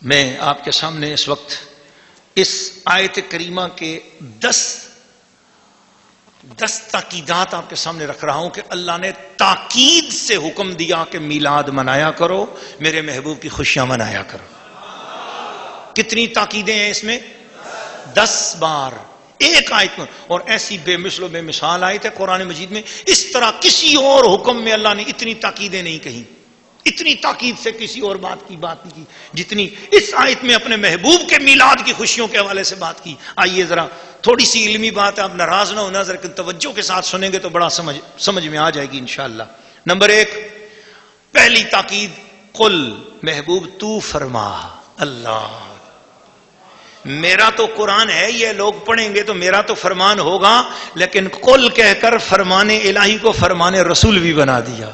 میں آپ کے سامنے اس وقت اس آیت کریمہ کے 10 تاکیدات آپ کے سامنے رکھ رہا ہوں کہ اللہ نے تاکید سے حکم دیا کہ میلاد منایا کرو، میرے محبوب کی خوشیاں منایا کرو۔ کتنی تاکیدیں ہیں اس میں؟ 10 بار ایک آیت میں، اور ایسی بے مثل و بے مثال آیت ہے قرآن مجید میں، اس طرح کسی اور حکم میں اللہ نے اتنی تاکیدیں نہیں کہیں، اتنی تاکید سے کسی اور بات نہیں کی جتنی اس آیت میں اپنے محبوب کے میلاد کی خوشیوں کے حوالے سے بات کی۔ آئیے ذرا تھوڑی سی علمی بات ہے، آپ ناراض نہ ہونا، ذرا توجہ کے ساتھ سنیں گے تو بڑا سمجھ میں آ جائے گی انشاءاللہ۔ نمبر 1، پہلی تاکید، قل، محبوب تو فرما۔ اللہ، میرا تو قرآن ہے، یہ لوگ پڑھیں گے تو میرا تو فرمان ہوگا، لیکن قل کہہ کر فرمان الہی کو فرمان رسول بھی بنا دیا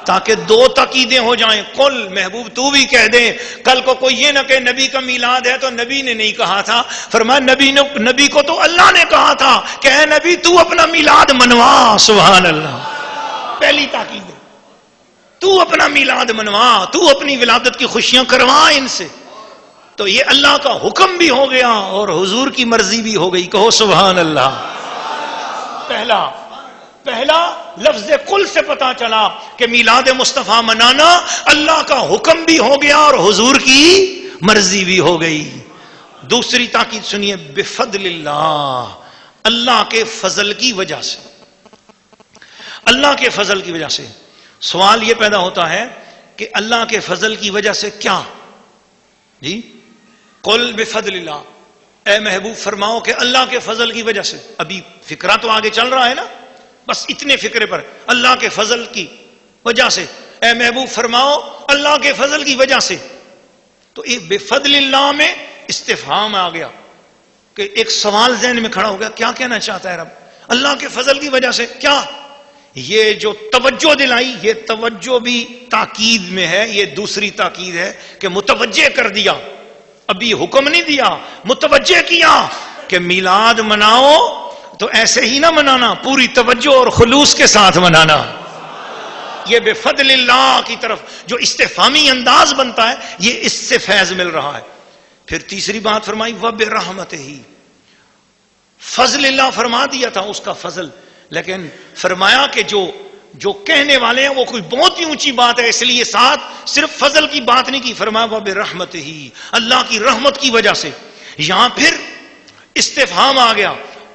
تاکہ 2 تاکیدیں ہو جائیں۔ قل، محبوب تو بھی کہہ دیں، کل کو کوئی یہ نہ کہ نبی کا میلاد ہے تو نبی نے نہیں کہا تھا، فرمایا نبی کو تو اللہ نے کہا تھا کہ اے نبی تو اپنا میلاد منوا۔ سبحان اللہ، پہلی تاکید ہے، تو اپنا میلاد منوا، تو اپنی ولادت کی خوشیاں کروا ان سے۔ تو یہ اللہ کا حکم بھی ہو گیا اور حضور کی مرضی بھی ہو گئی، کہو سبحان اللہ۔ پہلا لفظ قل سے پتا چلا کہ میلاد مصطفیٰ منانا اللہ کا حکم بھی ہو گیا اور حضور کی مرضی بھی ہو گئی۔ دوسری تاکید سنیے، بفضل اللہ، اللہ کے فضل کی وجہ سے۔ اللہ کے فضل کی وجہ سے سوال یہ پیدا ہوتا ہے کہ اللہ کے فضل کی وجہ سے کیا؟ جی، قل بفضل اللہ، اے محبوب فرماؤ کہ اللہ کے فضل کی وجہ سے۔ ابھی فکرہ تو آگے چل رہا ہے نا، بس اتنے فکرے پر، اللہ کے فضل کی وجہ سے، اے محبوب فرماؤ اللہ کے فضل کی وجہ سے۔ تو ایک بفضل اللہ میں استفہام آ گیا کہ ایک سوال ذہن میں کھڑا ہو گیا، کیا کہنا چاہتا ہے رب؟ اللہ کے فضل کی وجہ سے کیا؟ یہ جو توجہ دلائی، یہ توجہ بھی تاکید میں ہے، یہ دوسری تاکید ہے کہ متوجہ کر دیا، ابھی حکم نہیں دیا، متوجہ کیا کہ میلاد مناؤ تو ایسے ہی نہ منانا، پوری توجہ اور خلوص کے ساتھ منانا۔ یہ بفضل اللہ کی طرف جو استفہامی انداز بنتا ہے، یہ اس سے فیض مل رہا ہے۔ پھر تیسری بات فرمائی، وَبِرَحْمَتِهِ، فضل اللہ فرما دیا تھا، اس کا فضل، لیکن فرمایا کہ جو کہنے والے ہیں وہ کوئی بہت ہی اونچی بات ہے، اس لیے ساتھ صرف فضل کی بات نہیں کی، فرمایا وَبِرَحْمَتِهِ، اللہ کی رحمت کی وجہ سے۔ یہاں پھر استفہام آ گیا،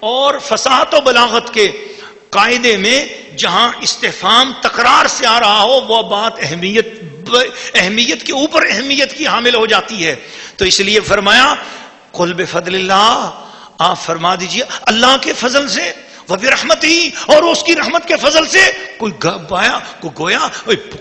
اور فصاحت و بلاغت کے قاعدے میں جہاں استفہام تکرار سے آ رہا ہو وہ بات اہمیت کے اوپر اہمیت کی حامل ہو جاتی ہے، تو اس لیے فرمایا قل بفضل اللہ، آپ فرما دیجئے اللہ کے فضل سے، وبرحمتہ، اور اس کی رحمت کے فضل سے۔ گویا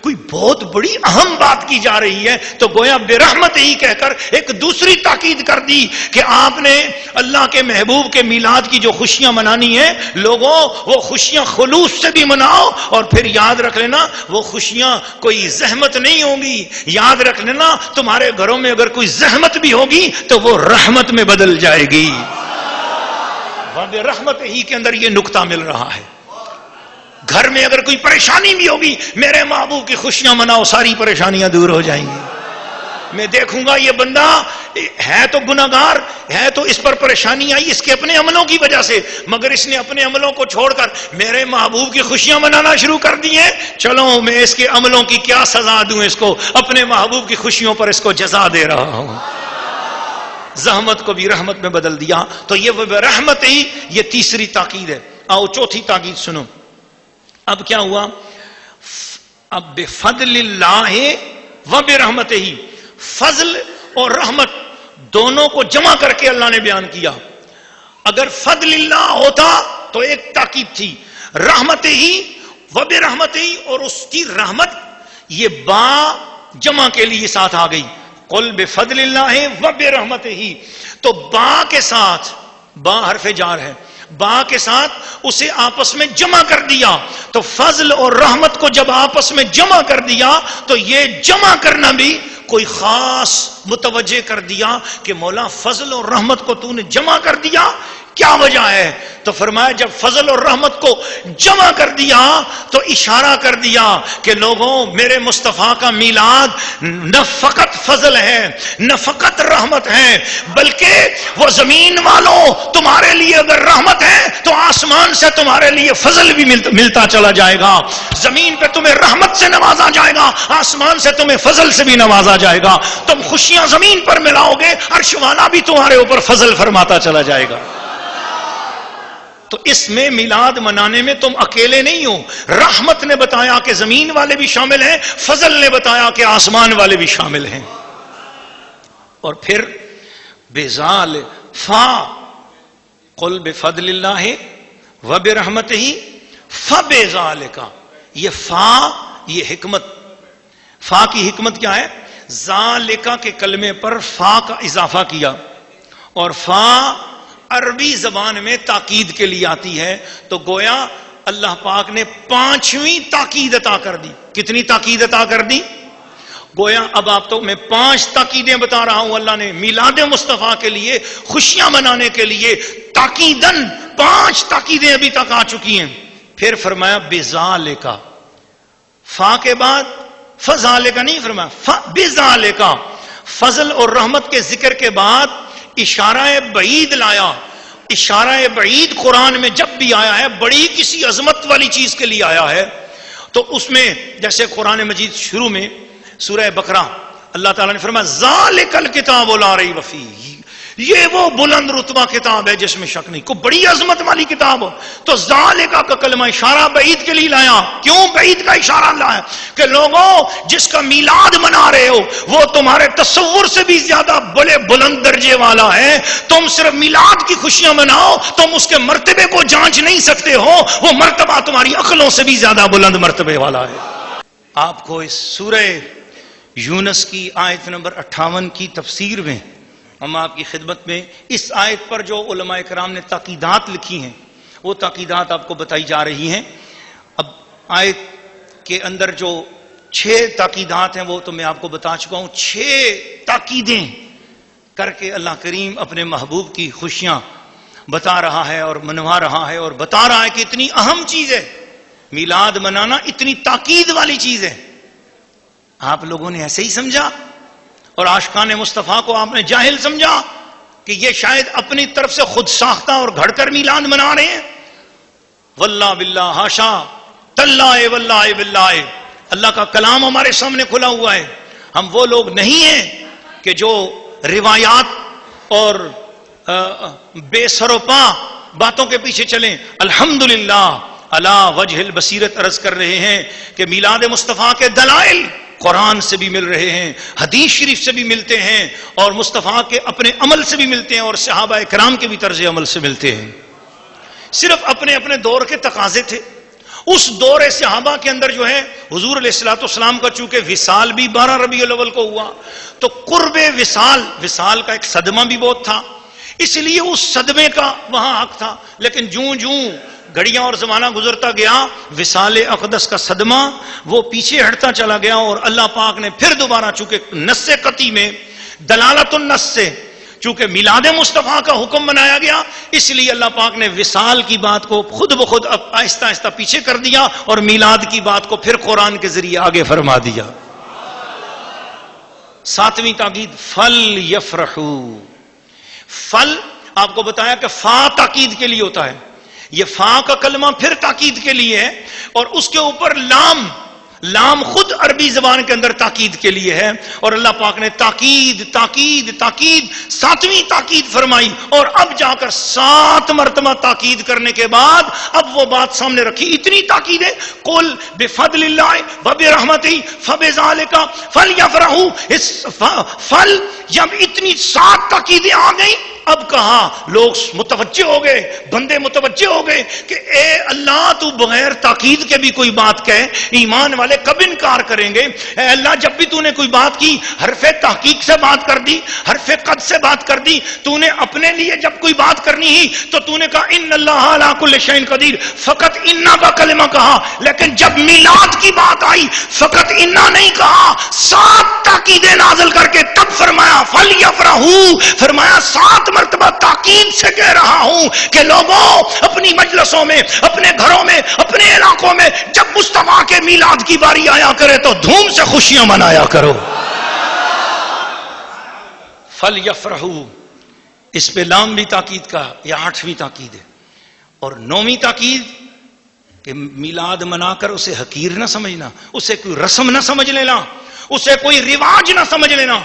کوئی بہت بڑی اہم بات کی جا رہی ہے، تو گویا برحمتہ کہہ کر ایک دوسری تاکید کر دی کہ آپ نے اللہ کے محبوب کے میلاد کی جو خوشیاں منانی ہیں، لوگوں وہ خوشیاں خلوص سے بھی مناؤ، اور پھر یاد رکھ لینا وہ خوشیاں کوئی زحمت نہیں ہوں گی، یاد رکھ لینا تمہارے گھروں میں اگر کوئی زحمت بھی ہوگی تو وہ رحمت میں بدل جائے گی۔ رحمت ہی کے اندر یہ نقطہ مل رہا ہے، گھر میں اگر کوئی پریشانی بھی ہوگی، میرے محبوب کی خوشیاں مناؤ، ساری پریشانیاں دور ہو جائیں گی۔ میں دیکھوں گا یہ بندہ ہے تو گناہگار ہے، تو اس پر پریشانی آئی اس کے اپنے عملوں کی وجہ سے، مگر اس نے اپنے عملوں کو چھوڑ کر میرے محبوب کی خوشیاں منانا شروع کر دی ہیں، چلو میں اس کے عملوں کی کیا سزا دوں، اس کو اپنے محبوب کی خوشیوں پر اس کو جزا دے رہا ہوں۔ زحمت کو بھی رحمت میں بدل دیا، تو یہ وہ رحمت ہی، یہ تیسری تاکید ہے۔ آؤ چوتھی تاکید سنو، اب کیا ہوا؟ اب بفضل اللہ و برحمتہ، فضل اور رحمت دونوں کو جمع کر کے اللہ نے بیان کیا۔ اگر فضل اللہ ہوتا تو ایک تاکید تھی، رحمتہ و برحمتہ، اور اس کی رحمت یہ با جمع کے لیے ساتھ آ گئی، قل بفضل اللہ و برحمتہ، تو با کے ساتھ، با حرف جار ہے، با کے ساتھ اسے آپس میں جمع کر دیا، تو فضل اور رحمت کو جب آپس میں جمع کر دیا تو یہ جمع کرنا بھی کوئی خاص متوجہ کر دیا کہ مولا فضل اور رحمت کو تو نے جمع کر دیا، کیا وجہ ہے؟ تو فرمایا جب فضل اور رحمت کو جمع کر دیا تو اشارہ کر دیا کہ لوگوں میرے مصطفیٰ کا میلاد نہ فقط فضل ہے نہ فقط رحمت ہے، بلکہ وہ زمین والوں تمہارے لیے اگر رحمت ہے تو آسمان سے تمہارے لیے فضل بھی ملتا چلا جائے گا، زمین پہ تمہیں رحمت سے نوازا جائے گا، آسمان سے تمہیں فضل سے بھی نوازا جائے گا، تم خوشیاں زمین پر ملاؤ گے، عرش والا بھی تمہارے اوپر فضل فرماتا چلا جائے گا۔ تو اس میں میلاد منانے میں تم اکیلے نہیں ہو، رحمت نے بتایا کہ زمین والے بھی شامل ہیں، فضل نے بتایا کہ آسمان والے بھی شامل ہیں۔ اور پھر بذال فا قل بفضل اللہ وبرحمتہ فبذالک، یہ فا، یہ حکمت، فا کی حکمت کیا ہے؟ ذالکا کے کلمے پر فا کا اضافہ کیا، اور فا عربی زبان میں تاکید کے لیے آتی ہے، تو گویا اللہ پاک نے 5ویں تاکید عطا کر دی۔ کتنی تاکید عطا کر دی؟ گویا اب آپ تو میں 5 تاکیدیں بتا رہا ہوں اللہ نے میلاد مصطفیٰ کے لیے، خوشیاں منانے کے لیے تاکیدن 5 تاکیدیں ابھی تک آ چکی ہیں۔ پھر فرمایا بذالکا، فا کے بعد فذالکا نہیں فرمایا، بذالکا، فضل اور رحمت کے ذکر کے بعد اشارہ بعید لایا۔ اشارہ بعید قرآن میں جب بھی آیا ہے بڑی کسی عظمت والی چیز کے لیے آیا ہے، تو اس میں جیسے قرآن مجید شروع میں سورہ بقرہ اللہ تعالیٰ نے فرمایا ذالک الکتاب لا ریب فیہ، یہ وہ بلند رتبہ کتاب ہے جس میں شک نہیں، کو بڑی عظمت والی کتاب، تو ذالکا کا کلمہ اشارہ بعید کے لیے لایا۔ کیوں بعید کا اشارہ لایا؟ کہ لوگوں جس کا میلاد منا رہے ہو وہ تمہارے تصور سے بھی زیادہ بڑے بلند درجے والا ہے، تم صرف میلاد کی خوشیاں مناؤ، تم اس کے مرتبے کو جانچ نہیں سکتے ہو، وہ مرتبہ تمہاری عقلوں سے بھی زیادہ بلند مرتبے والا ہے۔ آپ کو اس سورہ یونس کی آیت نمبر 58 کی تفسیر میں ہم آپ کی خدمت میں اس آیت پر جو علماء کرام نے تاکیدات لکھی ہیں وہ تاکیدات آپ کو بتائی جا رہی ہیں۔ اب آیت کے اندر جو 6 تاکیدات ہیں وہ تو میں آپ کو بتا چکا ہوں، 6 تاکیدیں کر کے اللہ کریم اپنے محبوب کی خوشیاں بتا رہا ہے اور منوا رہا ہے، اور بتا رہا ہے کہ اتنی اہم چیز ہے میلاد منانا، اتنی تاکید والی چیز ہے۔ آپ لوگوں نے ایسے ہی سمجھا اور عاشقان مصطفیٰ کو آپ نے جاہل سمجھا کہ یہ شاید اپنی طرف سے خود ساختہ اور گھڑ کر میلاد منا رہے ہیں۔ واللہ باللہ ہاشا تاللہ واللہ باللہ، اللہ کا کلام ہمارے سامنے کھلا ہوا ہے، ہم وہ لوگ نہیں ہیں کہ جو روایات اور بے سر و پا باتوں کے پیچھے چلیں۔ الحمدللہ علی وجہ البصیرت عرض کر رہے ہیں کہ میلاد مصطفیٰ کے دلائل قرآن سے بھی مل رہے ہیں، حدیث شریف سے بھی ملتے ہیں، اور مصطفیٰ کے اپنے عمل سے بھی ملتے ہیں، اور صحابہ کرام کے بھی طرز عمل سے ملتے ہیں۔ صرف اپنے اپنے دور کے تقاضے تھے۔ اس دور صحابہ کے اندر جو ہے حضور علیہ الصلوۃ والسلام کا چونکہ وصال بھی 12 ربیع الاول کو ہوا، تو قرب وصال کا ایک صدمہ بھی بہت تھا، اس لیے اس صدمے کا وہاں حق تھا۔ لیکن جوں جوں گھڑیاں اور زمانہ گزرتا گیا، وصال اقدس کا صدمہ وہ پیچھے ہٹتا چلا گیا، اور اللہ پاک نے پھر دوبارہ چونکہ نص قطعی میں دلالت النص سے چونکہ میلاد مصطفیٰ کا حکم بنایا گیا، اس لیے اللہ پاک نے وصال کی بات کو خود بخود آہستہ آہستہ پیچھے کر دیا، اور میلاد کی بات کو پھر قرآن کے ذریعے آگے فرما دیا۔ 7ویں تاکید فل یفرحو، فل آپ کو بتایا کہ فا تاکید کے لیے ہوتا ہے، یہ فا کا کلمہ پھر تاکید کے لیے ہے، اور اس کے اوپر لام خود عربی زبان کے اندر تاکید کے لیے ہے، اور اللہ پاک نے تاکید 7ویں تاکید فرمائی، اور اب جا کر 7 مرتبہ تاکید کرنے کے بعد اب وہ بات سامنے رکھی۔ اتنی تاکید ہے، قل بفضل اللہ وبرحمتہ فبذالک فلیفرحوا، اس فل جب اتنی 7 تاکیدیں آ گئیں اب کہا لوگ متوجہ ہو گئے، بندے متوجہ ہو گئے کہ اے اللہ تو بغیر تاکید کے بھی کوئی بات کہے، ایمان والے کب انکار کریں گے؟ اے اللہ جب بھی تو نے کوئی بات کی حرف تحقیق سے بات کر دی، حرف قد سے بات کر دی، تو نے اپنے لیے جب کوئی بات کرنی ہی تو تو نے کہا ان اللہ علی کل شیء قدیر، فقط انا کا کلمہ کہا، لیکن جب میلاد کی بات آئی فقط انا نہیں کہا، 7 تاکیدیں نازل کر کے تب فرمایا فلیفرحوا، فرمایا 7 مرتبہ تاکید سے کہہ رہا ہوں کہ لوگوں اپنی مجلسوں میں، اپنے گھروں میں، اپنے علاقوں میں جب مصطفیٰ کے میلاد کی باری آیا کرے تو دھوم سے خوشیاں منایا کرو۔ فلیفرحوا، اس پہ لام بھی تاکید کا، یہ 8ویں تاکید ہے، اور 9ویں تاکید کہ میلاد منا کر اسے حقیر نہ سمجھنا، اسے کوئی رسم نہ سمجھ لینا، اسے کوئی رواج نہ سمجھ لینا۔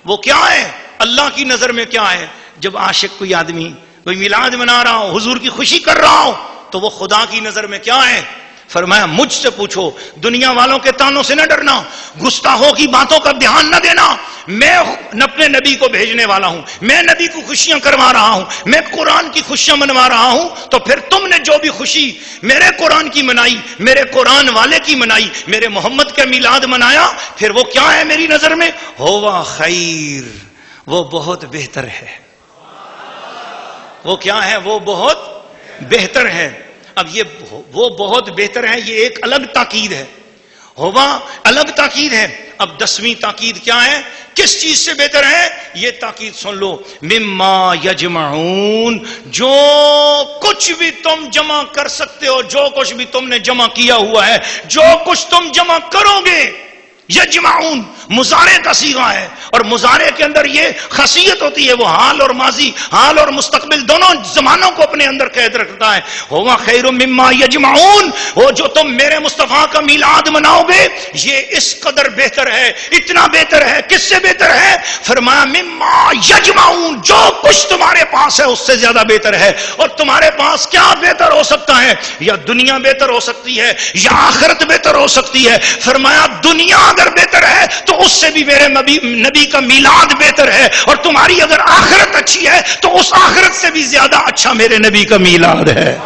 وہ کیا ہے اللہ کی نظر میں؟ کیا ہے؟ جب عاشق کوئی آدمی کوئی میلاد منا رہا ہو، حضور کی خوشی کر رہا ہو، تو وہ خدا کی نظر میں کیا ہے؟ فرمایا مجھ سے پوچھو، دنیا والوں کے تانوں سے نہ ڈرنا، گستاخوں کی باتوں کا دھیان نہ دینا، میں اپنے نبی کو بھیجنے والا ہوں، میں نبی کو خوشیاں کروا رہا ہوں، میں قرآن کی خوشیاں منوا رہا ہوں، تو پھر تم نے جو بھی خوشی میرے قرآن کی منائی، میرے قرآن والے کی منائی، میرے محمد کے میلاد منایا، پھر وہ کیا ہے میری نظر میں؟ ہوا خیر، وہ بہت بہتر ہے۔ وہ کیا ہے؟ وہ بہت بہتر ہے۔ اب یہ وہ بہت بہتر ہے، یہ ایک الگ تاکید ہے، ہوا الگ تاکید ہے۔ اب 10ویں تاکید کیا ہے؟ کس چیز سے بہتر ہے؟ یہ تاکید سن لو، مما یجمعون، جو کچھ بھی تم جمع کر سکتے ہو، جو کچھ بھی تم نے جمع کیا ہوا ہے، جو کچھ تم جمع کرو گے، یجمعون مضارع کا صیغہ ہے، اور مضارع کے اندر یہ خاصیت ہوتی ہے، وہ حال اور ماضی، حال اور مستقبل دونوں زمانوں کو اپنے اندر قید رکھتا ہے۔ ہوا خیر مما یجمعون، وہ جو تم میرے مصطفیٰ کا میلاد مناؤ گے یہ اس قدر بہتر ہے، اتنا بہتر ہے۔ کس سے بہتر ہے؟ فرمایا مما یجمعون، جو کچھ تمہارے پاس ہے اس سے زیادہ بہتر ہے۔ اور تمہارے پاس کیا بہتر ہو سکتا ہے؟ یا دنیا بہتر ہو سکتی ہے یا آخرت بہتر ہو سکتی ہے۔ فرمایا دنیا اگر بہتر ہے تو اس سے بھی میرے نبی کا میلاد بہتر ہے، اور تمہاری اگر آخرت اچھی ہے تو اس آخرت سے بھی زیادہ اچھا میرے نبی کا میلاد ہے۔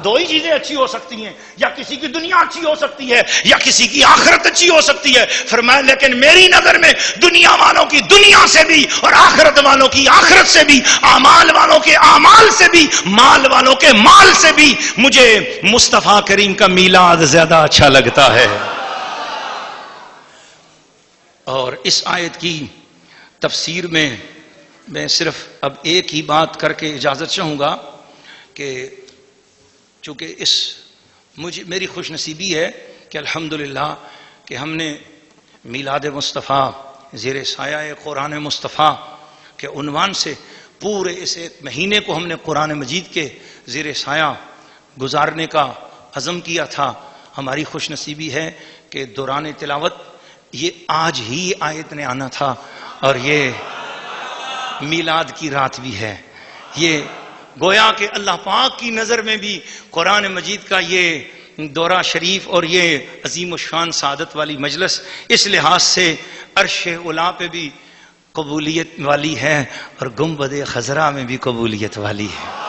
دو ہی چیزیں اچھی ہو سکتی ہیں، یا کسی کی دنیا اچھی ہو سکتی ہے یا کسی کی آخرت اچھی ہو سکتی ہے۔ فرمایا لیکن میری نظر میں دنیا والوں کی دنیا سے بھی، اور آخرت والوں کی آخرت سے بھی، اعمال والوں کے اعمال سے بھی، مال والوں کے مال سے بھی مجھے مصطفیٰ کریم کا میلاد زیادہ اچھا لگتا ہے۔ اور اس آیت کی تفسیر میں صرف اب ایک ہی بات کر کے اجازت چاہوں گا کہ چونکہ میری خوش نصیبی ہے کہ الحمدللہ کہ ہم نے میلاد مصطفیٰ زیر سایہ قرآن مصطفیٰ کے عنوان سے پورے اس ایک مہینے کو ہم نے قرآن مجید کے زیر سایہ گزارنے کا عزم کیا تھا۔ ہماری خوش نصیبی ہے کہ دوران تلاوت یہ آج ہی آیت نے آنا تھا، اور یہ میلاد کی رات بھی ہے۔ یہ گویا کہ اللہ پاک کی نظر میں بھی قرآن مجید کا یہ دورہ شریف اور یہ عظیم الشان سعادت والی مجلس اس لحاظ سے عرش اولیٰ پہ بھی قبولیت والی ہے اور گنبد خضرا میں بھی قبولیت والی ہے۔